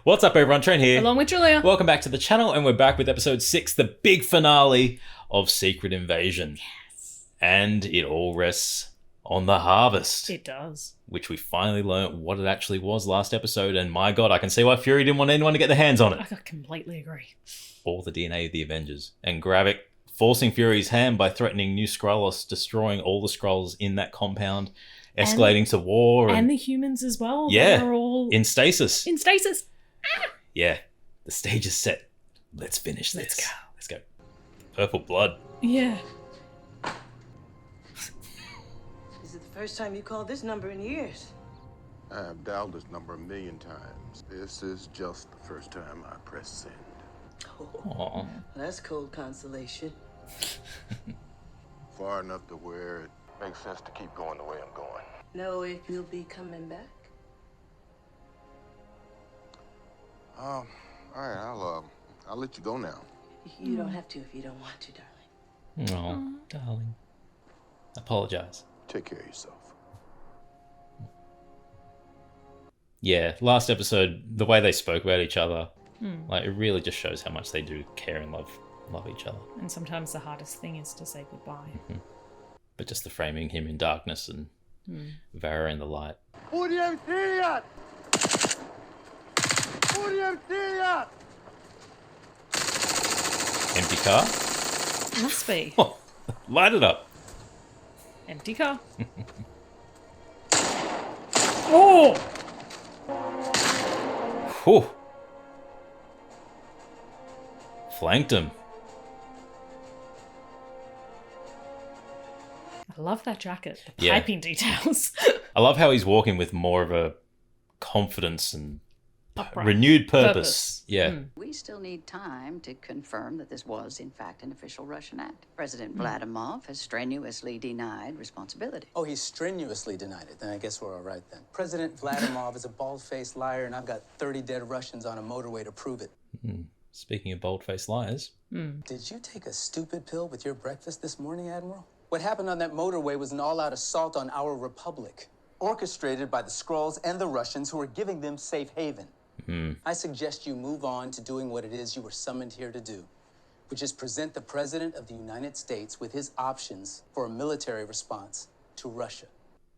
What's up, everyone? Trent here. Along with Julia. Welcome back to the channel, and we're back with episode 6, the big finale of Secret Invasion. Yes. And it all rests on the harvest. It does. Which we finally learnt what it actually was last episode, and my god, I can see why Fury didn't want anyone to get their hands on it. I completely agree. All the DNA of the Avengers. And Gravik forcing Fury's hand by threatening new Skrullos, destroying all the Skrulls in that compound, escalating to war. And the humans as well. Yeah. They're all in stasis. in stasis. Yeah. The stage is set. Let's finish this. Let's go. Let's go. Purple blood. Yeah. Is it the first time you called this number in years? I have dialed this number 1,000,000 times. This is just the first time I press send. Aw. That's cold consolation. Far enough to where it makes sense to keep going the way I'm going. Know if you'll be coming back? All right, I'll let you go now. You don't have to if you don't want to, darling. Oh, darling. Apologize. Take care of yourself. Yeah, last episode, the way they spoke about each other, like, it really just shows how much they do care and love each other. And sometimes the hardest thing is to say goodbye. But just the framing him in darkness and Vara in the light. Empty car? Must be. Oh, light it up. Empty car. Oh! Whew. Flanked him. I love that jacket. The Yeah. piping details. I love how he's walking with more of a confidence and Upright. renewed purpose. Yeah. We still need time to confirm that this was, in fact, an official Russian act. President Vladimir has strenuously denied responsibility. Oh, he strenuously denied it. Then I guess we're all right then. President Vladimir is a bald-faced liar, and I've got 30 dead Russians on a motorway to prove it. Speaking of bold-faced liars. Did you take a stupid pill with your breakfast this morning, Admiral? What happened on that motorway was an all-out assault on our republic, orchestrated by the Skrulls and the Russians who are giving them safe haven. I suggest you move on to doing what it is you were summoned here to do, which is present the President of the United States with his options for a military response to Russia.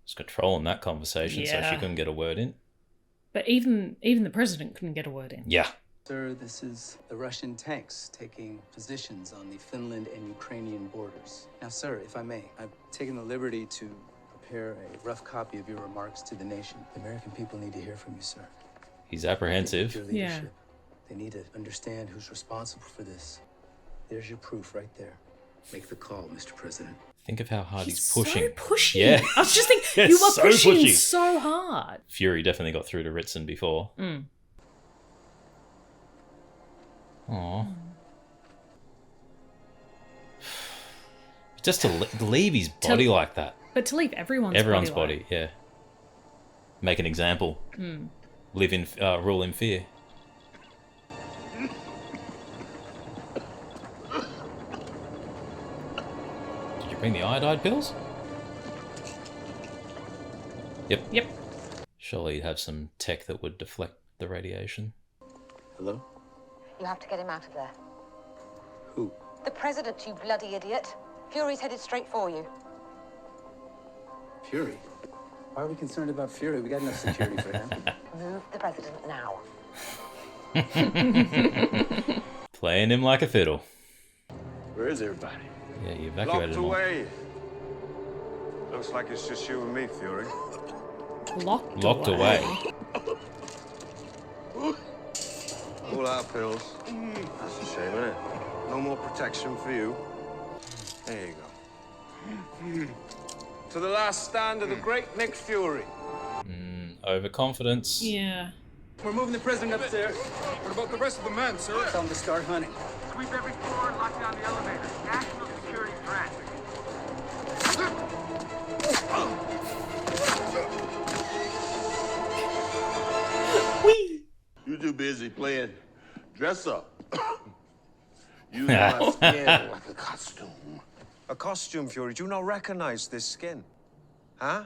Was controlling that conversation so she Yeah. couldn't get a word in. But even the president couldn't get a word in. Yeah. Sir, this is the Russian tanks taking positions on the Finland and Ukrainian borders. Now, sir, if I may, I've taken the liberty to prepare a rough copy of your remarks to the nation. The American people need to hear from you, sir. He's apprehensive. Your Yeah. leadership. They need to understand who's responsible for this. There's your proof right there. Make the call, Mr. President. Think of how hard he's So pushing. pushy. Yeah. I was just thinking, Yeah, you were so pushing pushy. so hard. Fury definitely got through to Ritson before. Aw. Just to leave his body like that. But to leave everyone's Body, like, yeah. Make an example. Live in, rule in fear. Did you bring the iodide pills? Yep. Surely you'd have some tech that would deflect the radiation. Hello? You have to get him out of there. Who? The president, you bloody idiot. Fury's headed straight for you. Fury? Why are we concerned about Fury? We got enough security for him. Move the president now. Playing him like a fiddle. Where is everybody? Yeah, you Locked evacuated him all. away. Looks like it's just you and me, Fury. Locked away. All our pills. That's a shame, isn't it? No more protection for you. There you go. To the last stand of the great Nick Fury. Overconfidence. Yeah. We're moving the president upstairs. What about the rest of the men, sir? Tell him to start hunting. Sweep every floor and lock down the elevator. National security threat. You too busy playing dress up. Use my skin like a costume. A costume, Fury. Do you not recognize this skin? Huh?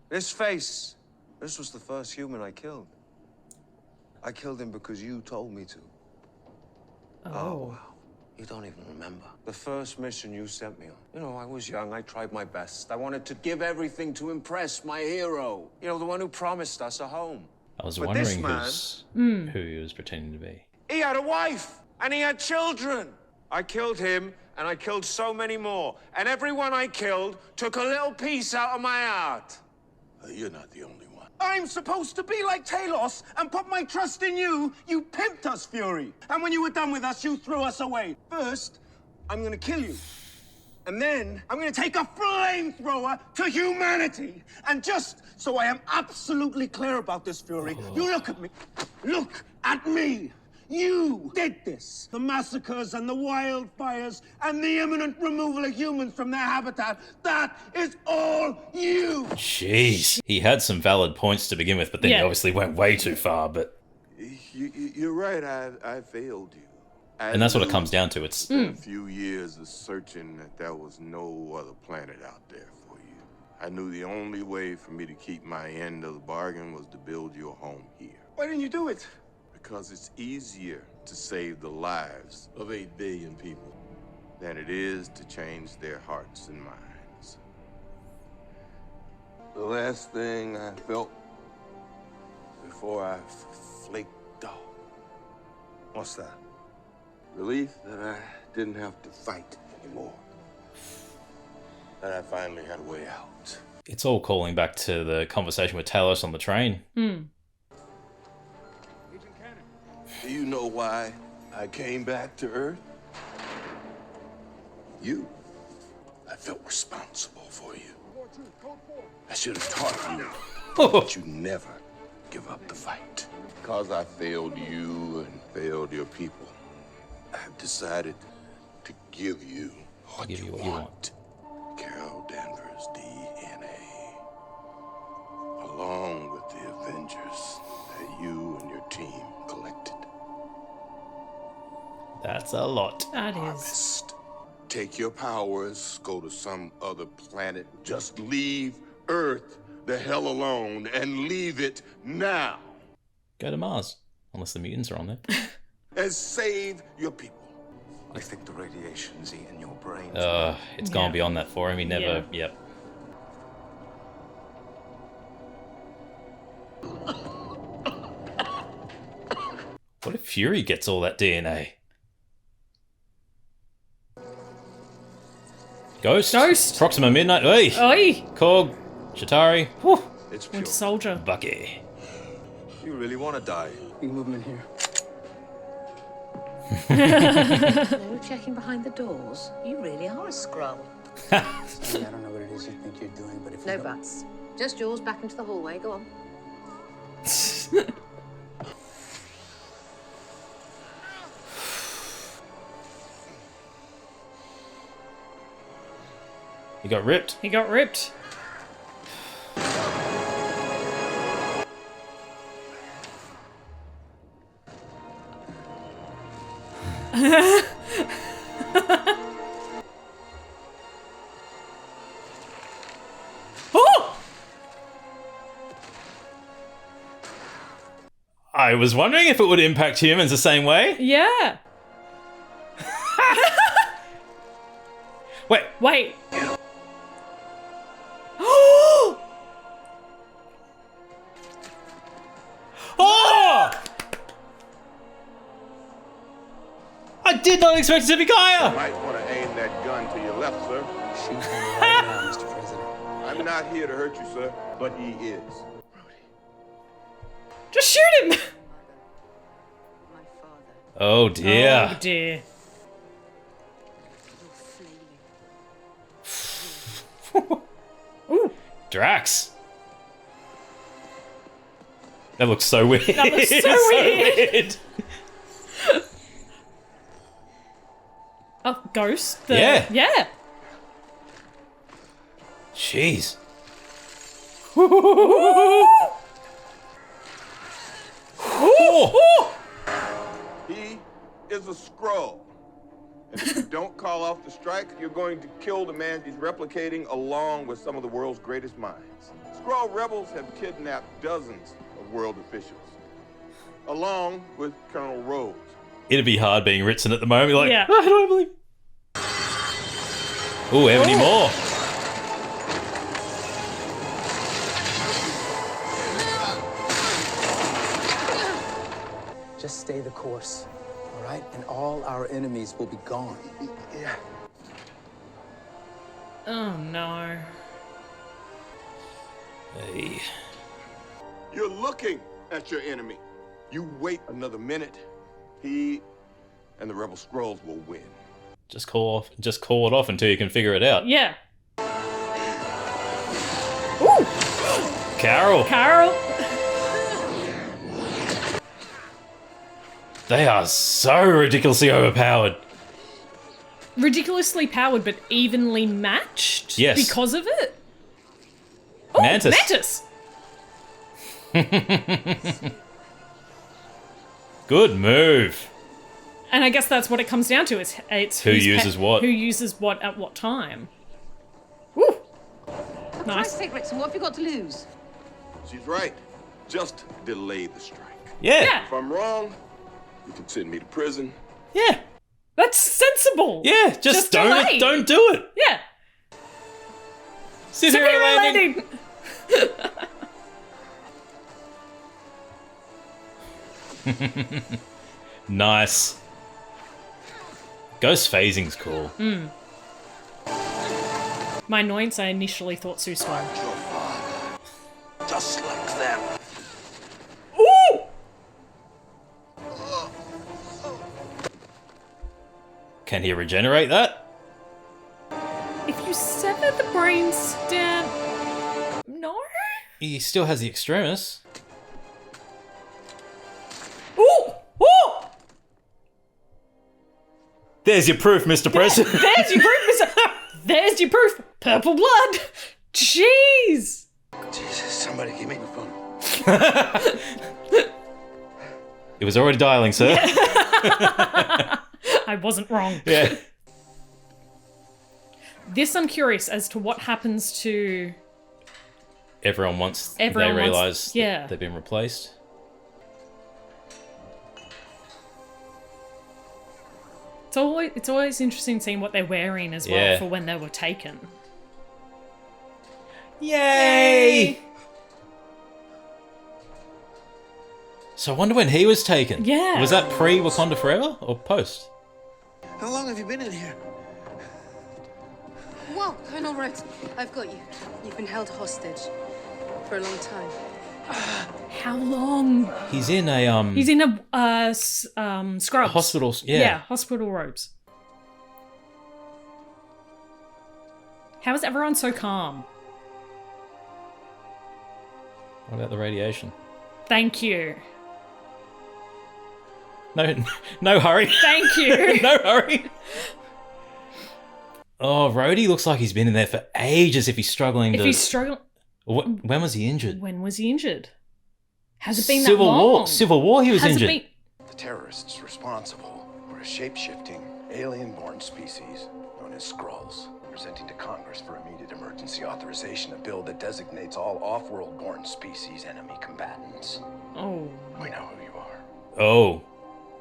This face. This was the first human I killed. I killed him because you told me to. Oh, wow. You don't even remember. The first mission you sent me on. You know, I was young, I tried my best. I wanted to give everything to impress my hero. You know, the one who promised us a home. I was But wondering this man, who he was pretending to be. he had a wife, and he had children. I killed him, and I killed so many more. And everyone I killed took a little piece out of my heart. You're not the only one. I'm supposed to be like Talos and put my trust in you. You pimped us, Fury. And when you were done with us, you threw us away. First, I'm gonna kill you. And then, I'm gonna take a flamethrower to humanity. And just so I am absolutely clear about this, Fury, you look at me. Look at me. You did this. The massacres and the wildfires and the imminent removal of humans from their habitat. That is all you. Jeez. He had some valid points to begin with, but then he obviously went way too far, but... You're right, I failed you. And that's what it comes down to. It's A few years of searching that there was no other planet out there for you. I knew the only way for me to keep my end of the bargain was to build you a home here. Why didn't you do it? Because it's easier to save the lives of 8 billion people than it is to change their hearts and minds. The last thing I felt before I flaked off. What's that? Relief that I didn't have to fight anymore. That I finally had a way out. it's all calling back to the conversation with Talos on the train. Do you know why I came back to Earth? You. I felt responsible for you. I should have taught you that you never give up the fight. Because I failed you and failed your people, I've decided to give you what you want. Carol Danvers' DNA. Along with the Avengers that you and your team collected. That's a lot. That is. Harvest. Take your powers, go to some other planet. Just leave Earth the hell alone and leave it now. Go to Mars, unless the mutants are on there. And save your people. I think the radiation's eating your brains. It's gone beyond that for him. He never. Yep. What if Fury gets all that DNA? Ghost? Proxima Midnight. Oi! Oi! Korg. Shatari. Whew. It's pure. Winter Soldier. Bucky. You really want to die? Big movement here. No checking behind the doors. You really are a Skrull. I don't know what it is you think you're doing, but if No you don't... buts. Just yours back into the hallway. Go on. He got ripped. He got ripped. Oh! I was wondering if it would impact humans the same way. Yeah. Wait. Wait. Oh! I did not expect it to be Gaia! You might want to aim that gun to your left, sir. Shoot him right now, Mr. President. I'm not here to hurt you, sir, but he is. Just shoot him! My father. Oh dear. Oh dear. Ooh. Drax. That looks so weird. That looks so weird. Oh, Ghost? Yeah. Yeah. Jeez. He is a Skrull. And if you don't call off the strike, you're going to kill the man he's replicating along with some of the world's greatest minds. Skrull rebels have kidnapped dozens of world officials. along with Colonel Rhodes. It'd be hard being Ritson at the moment. Like, Yeah. I don't believe. Ooh, Ebony Moore. Just stay the course, all right? And all our enemies will be gone. Yeah. Oh no. Hey. You're looking at your enemy. You wait another minute, he and the rebel Skrulls will win. Just call it off until you can figure it out. Yeah. Ooh! Carol. Carol. They are so ridiculously overpowered. Ridiculously powered, but evenly matched. Yes. Because of it. Oh, Mantis. Good move. And I guess that's what it comes down to. It's Who uses what. Who uses what at what time. Woo! For Nice. Christ's sake, Ritson, what have you got to lose? She's right. Just delay the strike. Yeah. If I'm wrong, you can send me to prison. Yeah. That's sensible. Yeah. Just delay. don't do it. Yeah. Superhero landing. Nice. Ghost phasing's cool. My annoyance, I initially thought Sue Storm. Your father, just like them. Ooh! Can he regenerate that? If you sever the brain stem... No? He still has the extremis. Ooh! Ooh! There's your proof, Mr. President. There's your proof, Mr. There's your proof. Purple blood. Jeez. Jesus, somebody give me the phone. It was already dialing, sir. I wasn't wrong. Yeah. This I'm curious as to what happens to... Everyone wants... Everyone they wants- realise yeah. that they've been replaced. It's always interesting seeing what they're wearing as well Yeah. for when they were taken. Yay! So I wonder when he was taken. Yeah. Was that pre-Wakanda Forever or post? How long have you been in here? Whoa, Colonel Rhodes, I've got you. You've been held hostage for a long time. How long? He's in a He's in a scrubs. hospital. Yeah. Yeah, hospital robes. How is everyone so calm? What about the radiation? Thank you. No hurry. Thank you. No hurry. Oh, Rhodey looks like he's been in there for ages if he's struggling If he's struggling... When was he injured? When was he injured? Has it been Civil that long? War. Civil War he was Has injured. It been... The terrorists responsible were a shape-shifting, alien-born species known as Skrulls, presenting to Congress for immediate emergency authorization a bill that designates all off-world-born species enemy combatants. Oh. We know who you are. Oh.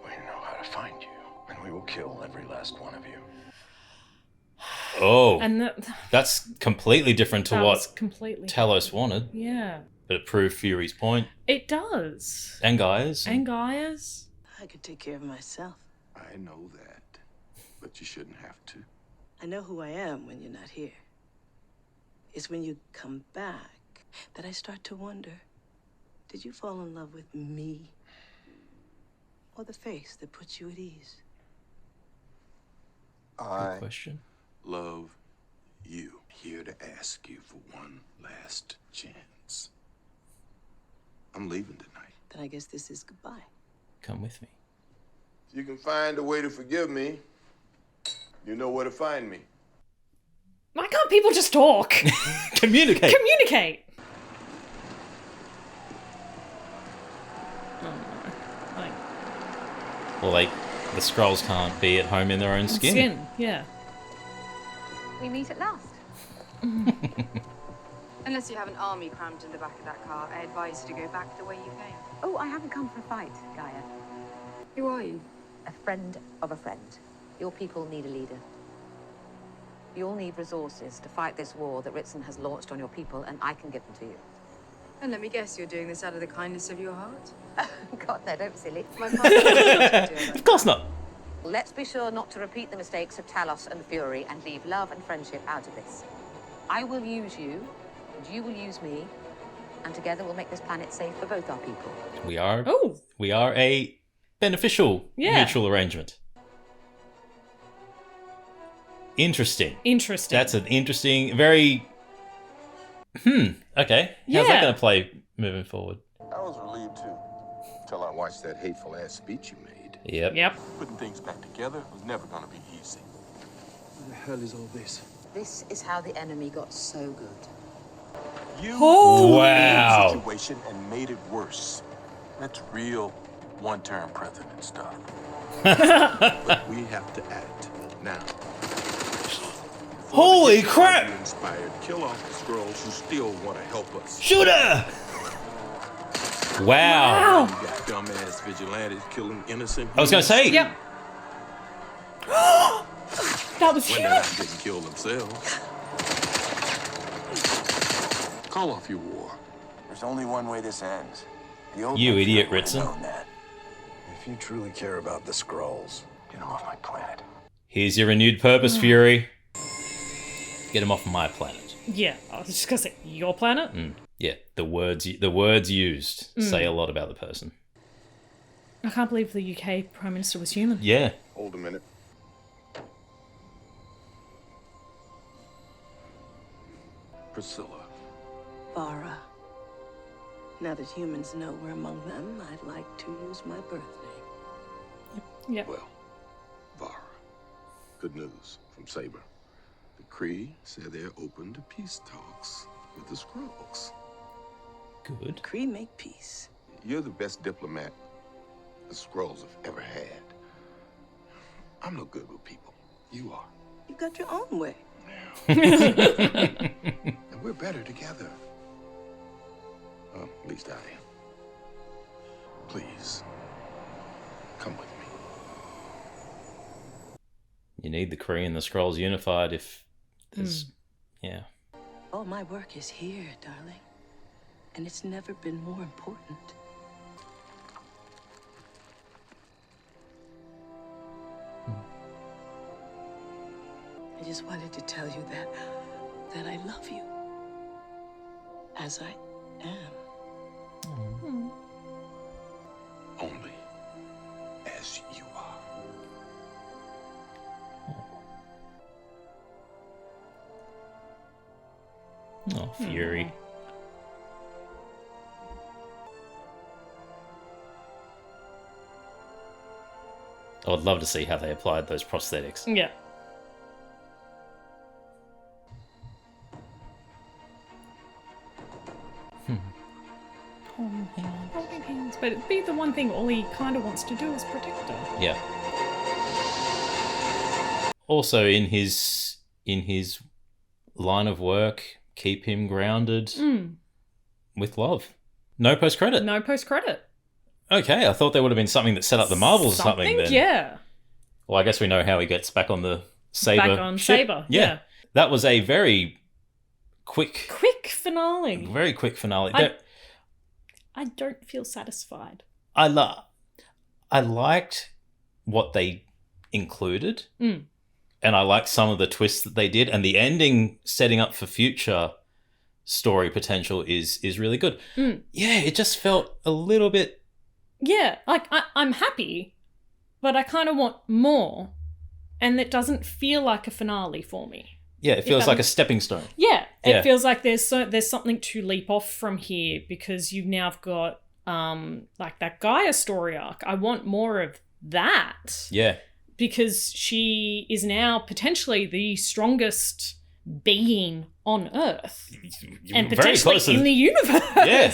We know how to find you, and we will kill every last one of you. Oh. And that's completely different to that what was completely Talos wanted. Yeah. But it proved Fury's point. It does. And Gaia's. And Gaia's. I could take care of myself. I know that, but you shouldn't have to. I know who I am when you're not here. It's when you come back that I start to wonder, did you fall in love with me? Or the face that puts you at ease? I question. Love you. Here to ask you for one last chance. I'm leaving tonight. Then I guess this is goodbye. Come with me. If you can find a way to forgive me, you know where to find me. Why can't people just talk? Communicate. Communicate. Well, the Skrulls can't be at home in their own skin. Yeah. We meet at last. Unless you have an army crammed in the back of that car, I advise you to go back the way you came. Oh, I haven't come for a fight, Gaia. Who are you? A friend of a friend. Your people need a leader. You all need resources to fight this war that Ritson has launched on your people, and I can give them to you. And let me guess, you're doing this out of the kindness of your heart? God, no, don't be silly. My father Of course not. Let's be sure not to repeat the mistakes of Talos and Fury and leave love and friendship out of this. I will use you, and you will use me, and together we'll make this planet safe for both our people. We are Oh. we are a beneficial mutual arrangement. Interesting. Interesting. That's an interesting, very okay. How's that going to play moving forward? I was relieved too, until I watched that hateful ass speech you made. Yep. Putting things back together was never gonna be easy. What the hell is all this? This is how the enemy got so good. You Wow. the situation and made it worse. That's real one-term president stuff. But we have to act now. Holy crap! Inspired, kill off the Skrulls who still want to help us. Shoot her! Wow. You got dumbass vigilantes killing innocent. I was going to say. Yep. That was when huge. they're not getting killed themselves. Call off your war. There's only one way this ends. The old You ones idiot, never would've Ritson. known that. If you truly care about the Skrulls, get them off my planet. Here's your renewed purpose, Fury. Get him off my planet. Yeah, I was just gonna say your planet. Yeah, the words used say a lot about the person. I can't believe the UK Prime Minister was human. Yeah. Hold a minute. Priscilla. Vara. Now that humans know we're among them, I'd like to use my birth name. Yeah. Well, Vara. Good news from Saber. The Kree said they're open to peace talks with the Skrulls. Good. Kree make peace. You're the best diplomat the Skrulls have ever had. I'm no good with people. You are. You got your own way. And we're better together. Well, at least I am. Please, come with me. You need the Kree and the Skrulls unified if there's... Yeah. All my work is here, darling. And it's never been more important. I just wanted to tell you that I love you. As I am. Only as you are. Oh, Fury. I would love to see how they applied those prosthetics. Yeah. Holding hands. But it'd be the one thing all he kind of wants to do is protect her. Yeah. Also, in his line of work, keep him grounded with love. No post credit. No post credit. Okay, I thought there would have been something that set up the Marvels or something. Then. Yeah. Well, I guess we know how he gets back on the Saber. Back on ship. Saber. Yeah. Yeah. That was a very quick finale. Very quick finale. I don't feel satisfied. I liked what they included, and I liked some of the twists that they did, and the ending setting up for future story potential is really good. Yeah, it just felt a little bit. Yeah, like I'm happy, but I kind of want more, and it doesn't feel like a finale for me. Yeah, it feels like a stepping stone. Yeah, it feels like there's something to leap off from here because you've now got like that Gaia story arc. I want more of that. Yeah. Because she is now potentially the strongest being on Earth. And potentially in the universe. Yeah.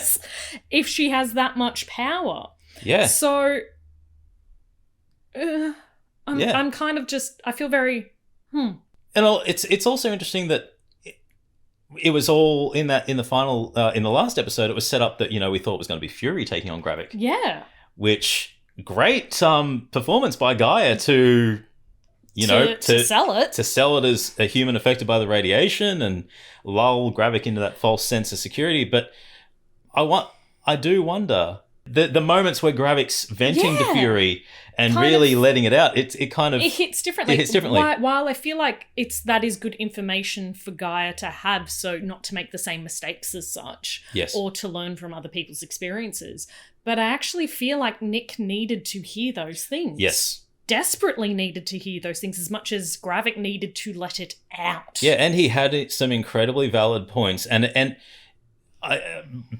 If she has that much power. Yeah. So I'm kind of just, I feel very, And it's also interesting that it was all in the final in the last episode. It was set up that we thought it was going to be Fury taking on Gravik. Yeah. Which great performance by Gaia to sell it as a human affected by the radiation and lull Gravik into that false sense of security. But I do wonder the moments where Gravik's venting to Fury and really letting it out, it hits differently. It hits differently. While I feel like that is good information for Gaia to have, so not to make the same mistakes as such, yes, or to learn from other people's experiences. But I actually feel like Nick needed to hear those things. Yes. Desperately needed to hear those things as much as Gravik needed to let it out. Yeah, and he had some incredibly valid points. And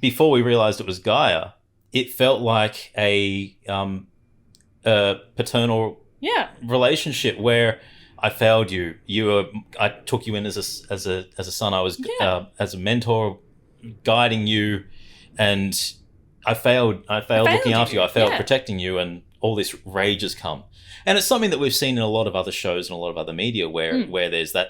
before we realized it was Gaia, it felt like a paternal relationship where I failed you. I took you in as a son. I was as a mentor, guiding you, and I failed looking after you. I failed protecting you, and all this rage has come. And it's something that we've seen in a lot of other shows and a lot of other media where there's that,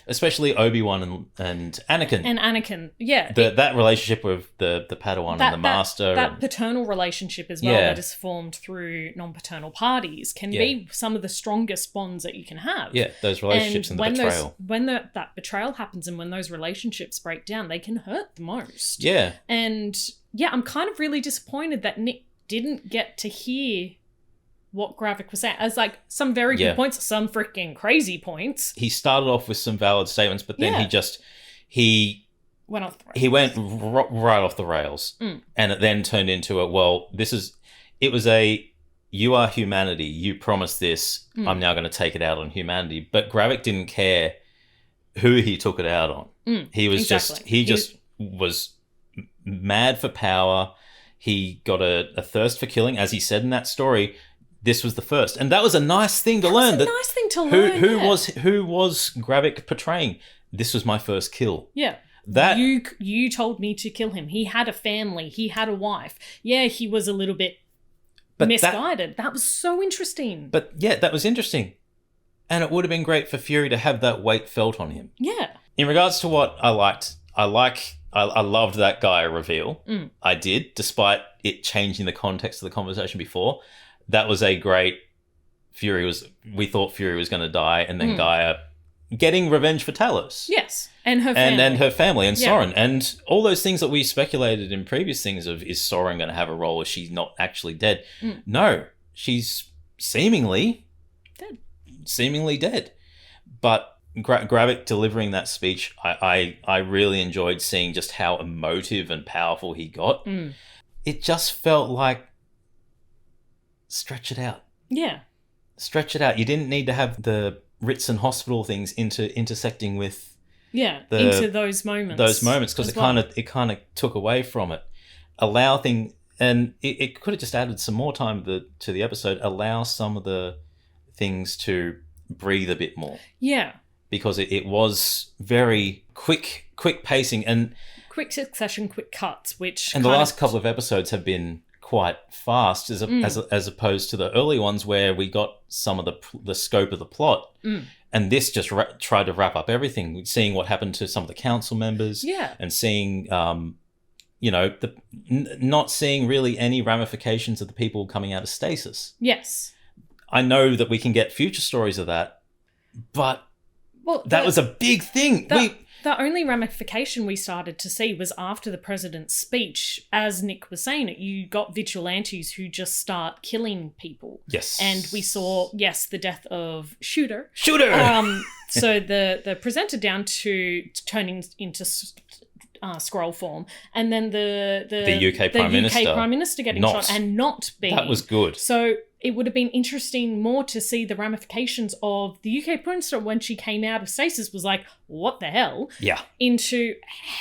especially Obi-Wan and Anakin. And Anakin, yeah. That relationship with the Padawan and the Master. That paternal relationship as well that is formed through non-paternal parties can be some of the strongest bonds that you can have. Yeah, those relationships and the betrayal. When that betrayal happens and when those relationships break down, they can hurt the most. Yeah. And I'm kind of really disappointed that Nick didn't get to hear what Gravik was saying. As like some very good points, some freaking crazy points. He started off with some valid statements, but then he went off the rails. He went right off the rails. And it then turned into you are humanity. You promised this. I'm now going to take it out on humanity. But Gravik didn't care who he took it out on. He was just was mad for power. He got a thirst for killing, as he said in that story. This was the first, and that was a nice thing to learn. Who was Gravik portraying? This was my first kill. Yeah, you told me to kill him. He had a family. He had a wife. Yeah, he was a little bit misguided. That was so interesting. But yeah, that was interesting, and it would have been great for Fury to have that weight felt on him. Yeah. In regards to what I liked, I loved that Gaia reveal. I did, despite it changing the context of the conversation before. That was a great we thought Fury was going to die, and then Gaia getting revenge for Talos. Yes. And her family. And her family, and Soren. And all those things that we speculated in previous things of, is Soren going to have a role? Is she not actually dead? No. She's seemingly dead. But Gravik delivering that speech, I really enjoyed seeing just how emotive and powerful he got. It just felt like, stretch it out. Yeah. Stretch it out. You didn't need to have the Ritz and hospital things intersecting with into those moments. Because it kind of took away from it. And it could have just added some more time to the episode. Allow some of the things to breathe a bit more. Yeah. Because it was very quick pacing and quick succession, quick cuts, and the last couple of episodes have been quite fast as opposed to the early ones where we got some of the scope of the plot. And this just tried to wrap up everything, seeing what happened to some of the council members, and seeing not seeing really any ramifications of the people coming out of stasis. Yes, I know that we can get future stories of that, but that was a big thing. The only ramification we started to see was after the president's speech. As Nick was saying it, you got vigilantes who just start killing people. Yes. And we saw, the death of Shooter. So the presenter down to turning into scroll form, and then the UK Prime Minister getting shot and not being. That was good. So it would have been interesting more to see the ramifications of the UK Prime Minister when she came out of stasis was like, what the hell? Yeah. Into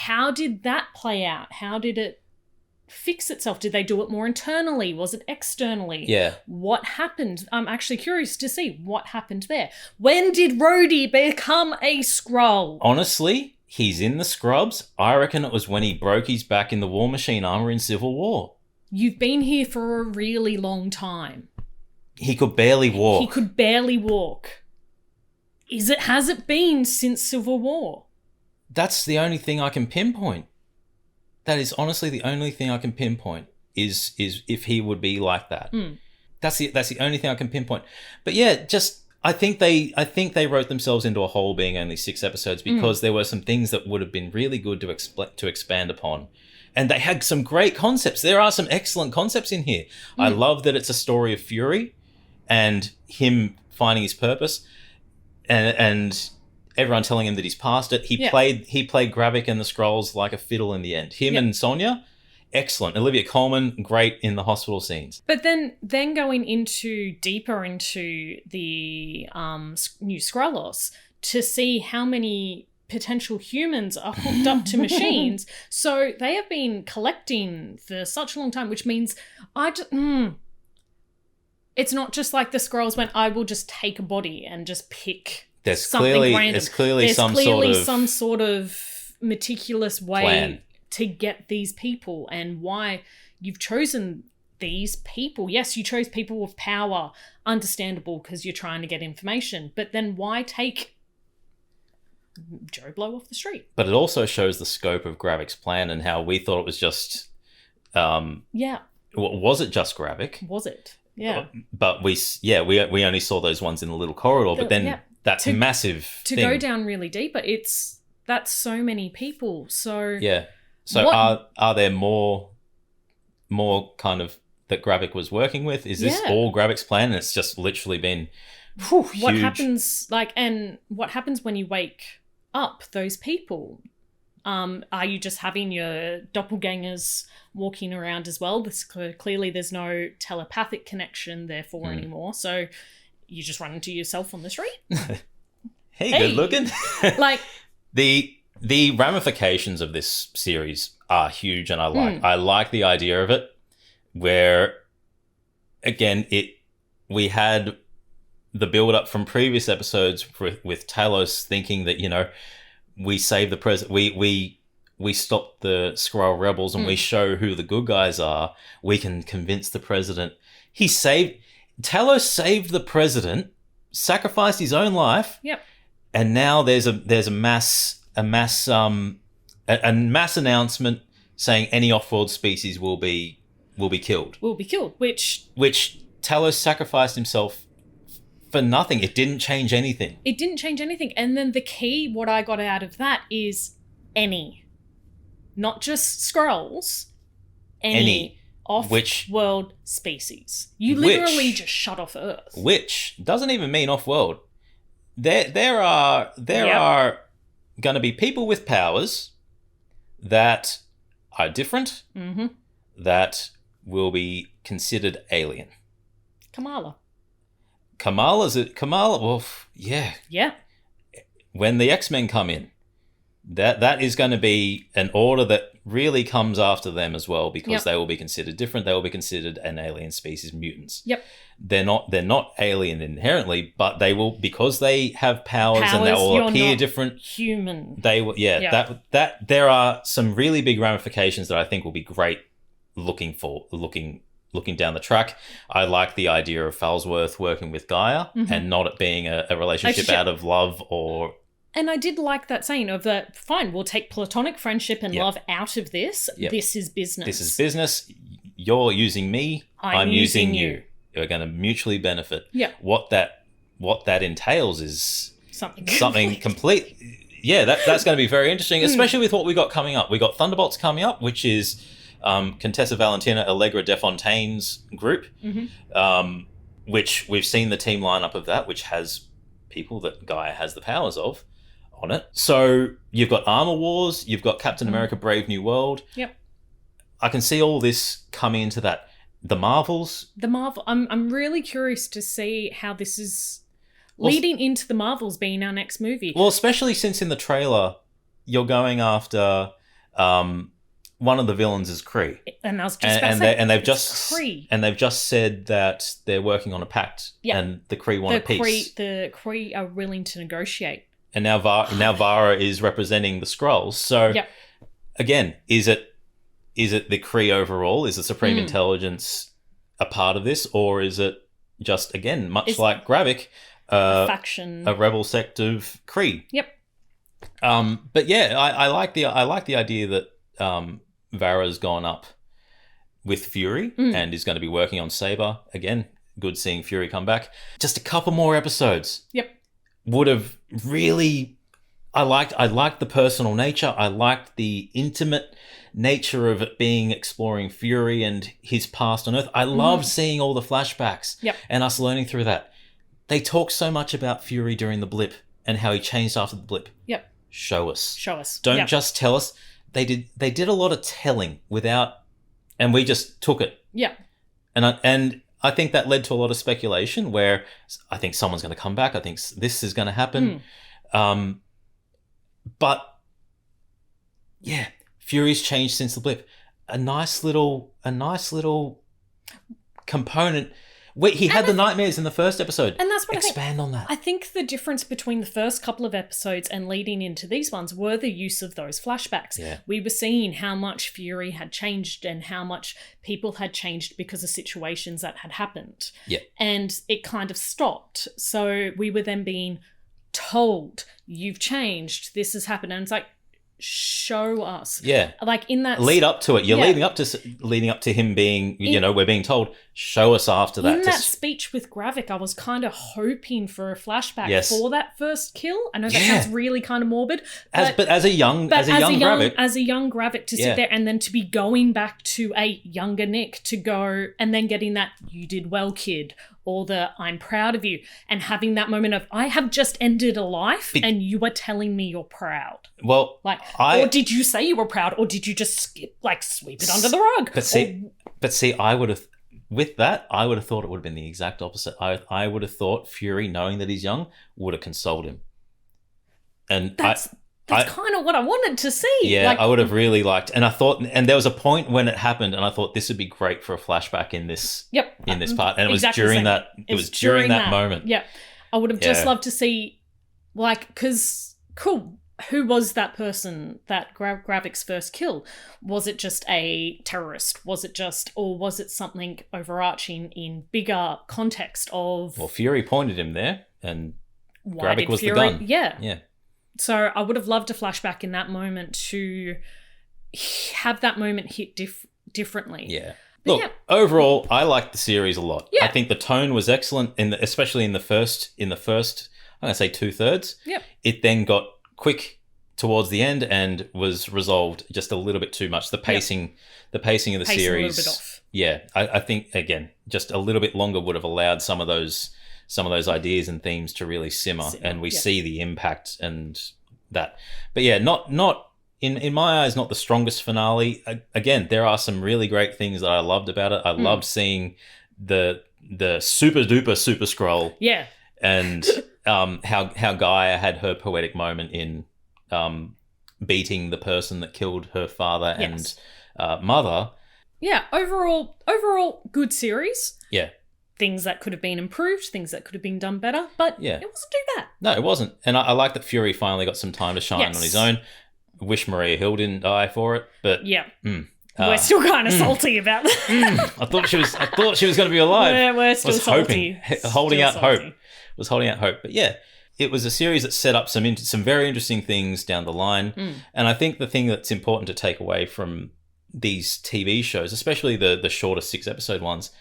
how did that play out? How did it fix itself? Did they do it more internally? Was it externally? Yeah. What happened? I'm actually curious to see what happened there. When did Rhodey become a Skrull? Honestly, he's in the scrubs. I reckon it was when he broke his back in the War Machine armor in Civil War. You've been here for a really long time. He could barely walk. Has it been since Civil War? That's the only thing I can pinpoint. That is honestly the only thing I can pinpoint is if he would be like that. That's the only thing I can pinpoint. But yeah, just I think they wrote themselves into a hole being only 6 episodes because there were some things that would have been really good to expand upon. And they had some great concepts. There are some excellent concepts in here. I love that it's a story of Fury and him finding his purpose and everyone telling him that he's past it. He played Gravik and the Skrulls like a fiddle in the end. Him and Sonya, excellent. Olivia Colman, great in the hospital scenes. But then going deeper into the new Skrullos to see how many potential humans are hooked up to machines. So they have been collecting for such a long time, which means it's not just like the Skrulls went, I will just take a body and just pick something random. There's clearly some sort of meticulous way plan to get these people, and why you've chosen these people. Yes, you chose people with power, understandable because you're trying to get information, but then why take Joe Blow off the street? But it also shows the scope of Gravik's plan and how we thought it was just was it just Gravik? Was it? Yeah. But we only saw those ones in the little corridor, but then that's massive to thing. Go down really deeper. That's so many people. So yeah. So are there more kind of that Gravik was working with? Is this all Gravik's plan and it's just literally been huge? What happens what happens when you wake up those people? Are you just having your doppelgangers walking around as well? Clearly there's no telepathic connection therefore anymore. So you just run into yourself on the street. hey, good looking. Like the ramifications of this series are huge, and I like the idea of it. Where again, we had the build up from previous episodes with Talos thinking that we saved the president, we stopped the Skrull rebels, and we show who the good guys are. We can convince the president. Talos saved the president, sacrificed his own life. Yep. And now there's a mass announcement saying any off-world species will be killed. Which Talos sacrificed himself for nothing. It didn't change anything. And then the key, what I got out of that is any. Not just Skrulls. Any off-world species. You literally just shut off Earth. Which doesn't even mean off-world. There are going to be people with powers that are different, that will be considered alien. Kamala. Well, yeah. Yeah. When the X-Men come in, that is going to be an order that really comes after them as well, because they will be considered different. They will be considered an alien species, mutants. Yep. They're not alien inherently, but they will, because they have powers and they will appear different. Human. They will, that there are some really big ramifications that I think will be great looking down the track. I like the idea of Falsworth working with Gaia and not it being a relationship out of love or. And I did like that saying of that, fine, we'll take platonic friendship and love out of this. Yep. This is business. This is business. You're using me. I'm using you. You're going to mutually benefit. Yeah. What that entails is something complete. Yeah, that's going to be very interesting, especially with what we got coming up. We got Thunderbolts coming up, which is Contessa Valentina Allegra Defontaine's group, which we've seen the team lineup of that, which has people that Gaia has the powers of on it. So you've got Armor Wars, you've got Captain America Brave New World. Yep. I can see all this coming into that. The Marvels. I'm really curious to see how this is leading into the Marvels being our next movie. Well, especially since in the trailer you're going after one of the villains is Kree. And I was just about to say, Kree. And they've just said that they're working on a pact, and the Kree want a peace. The Kree are willing to negotiate. And now Vara is representing the Skrulls. So again, is it the Kree overall? Is the Supreme Intelligence a part of this, or is it just like Gravik, faction, a rebel sect of Kree? Yep. But yeah, I like the idea that Vara's gone up with Fury and is going to be working on Saber again. Good seeing Fury come back. Just a couple more episodes. Yep. Would have really. I liked the personal nature. I liked the intimate nature of it being exploring Fury and his past on Earth. I loved seeing all the flashbacks and us learning through that. They talk so much about Fury during the blip and how he changed after the blip. Yep. Show us. Don't just tell us. They did a lot of telling without, and we just took it. Yeah. And I think that led to a lot of speculation where I think someone's going to come back. I think this is going to happen. But yeah, Fury's changed since the blip. A nice little component. Wait, he had the nightmares in the first episode. And that's what Expand on that. I think the difference between the first couple of episodes and leading into these ones were the use of those flashbacks. Yeah. We were seeing how much Fury had changed and how much people had changed because of situations that had happened. Yeah. And it kind of stopped. So we were then being told, you've changed, this has happened. And it's like, show us. Yeah. Like in that lead up to it. You're leading up to him being, we're being told, show us after that. In that speech with Gravik, I was kind of hoping for a flashback for that first kill. I know that sounds really kind of morbid. But as a young Gravik to sit there and then to be going back to a younger Nick to go and then getting that, you did well, kid, or the I'm proud of you, and having that moment of I have just ended a life and you are telling me you're proud. Well, or did you say you were proud, or did you just sweep it under the rug? But see, I would have thought it would have been the exact opposite. I would have thought Fury, knowing that he's young, would have consoled him. And that's kind of what I wanted to see. Yeah, I would have really liked, and I thought, and there was a point when it happened, and I thought this would be great for a flashback in this. Yep. In this part, and it was exactly during that. It was during that moment. Yeah, I would have just loved to see, because cool. Who was that person that Gravik's first kill? Was it just a terrorist? Was it something overarching in bigger context of? Well, Fury pointed him there, and Gravik was the gun. Yeah. So I would have loved a flashback in that moment to have that moment hit differently. Yeah. Look, overall, I liked the series a lot. Yeah. I think the tone was excellent, especially in the first. I'm going to say 2/3. Yep. It then got quick towards the end and was resolved just a little bit too much. The pacing of the series. A little bit off. Yeah, I think again, just a little bit longer would have allowed some of those ideas and themes to really simmer and we see the impact and that. But yeah, not in my eyes, not the strongest finale. Again, there are some really great things that I loved about it. I loved seeing the super duper super scroll. Yeah. And how Gaia had her poetic moment in beating the person that killed her father and mother. Yeah, overall good series. Yeah. Things that could have been improved, things that could have been done better, but it wasn't too bad. No, it wasn't. And I like that Fury finally got some time to shine on his own. Wish Maria Hill didn't die for it, but we're still kind of salty about that. I thought she was going to be alive. We're still salty. Holding out hope. But yeah, it was a series that set up some very interesting things down the line. And I think the thing that's important to take away from these TV shows, especially the shorter 6-episode ones,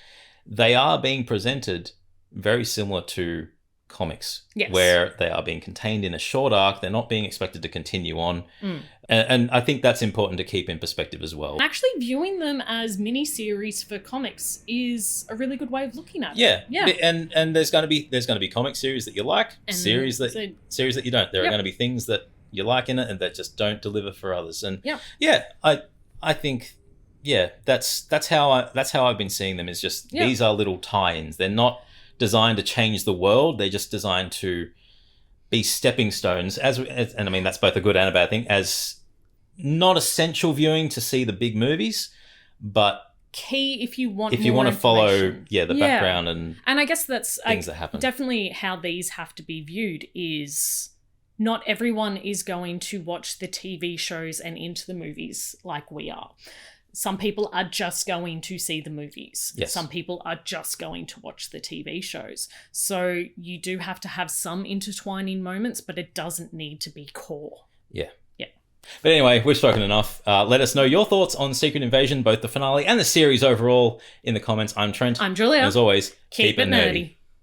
they are being presented very similar to comics, where they are being contained in a short arc. They're not being expected to continue on. And I think that's important to keep in perspective as well. Actually, viewing them as mini-series for comics is a really good way of looking at it. Yeah. And there's going to be comic series that you like, and series that you don't. There are going to be things that you like in it and that just don't deliver for others. And I think that's how I've been seeing them, is just these are little tie-ins. They're not designed to change the world. They're just designed to be stepping stones, and I mean that's both a good and a bad thing, as not essential viewing to see the big movies, but key if you want to follow the background and I guess that's things that happen. Definitely how these have to be viewed is not everyone is going to watch the TV shows and into the movies like we are. Some people are just going to see the movies. Yes. Some people are just going to watch the TV shows. So you do have to have some intertwining moments, but it doesn't need to be core. Yeah. Yeah. But anyway, we've spoken enough. Let us know your thoughts on Secret Invasion, both the finale and the series overall, in the comments. I'm Trent. I'm Julia. And as always, Keep it nerdy.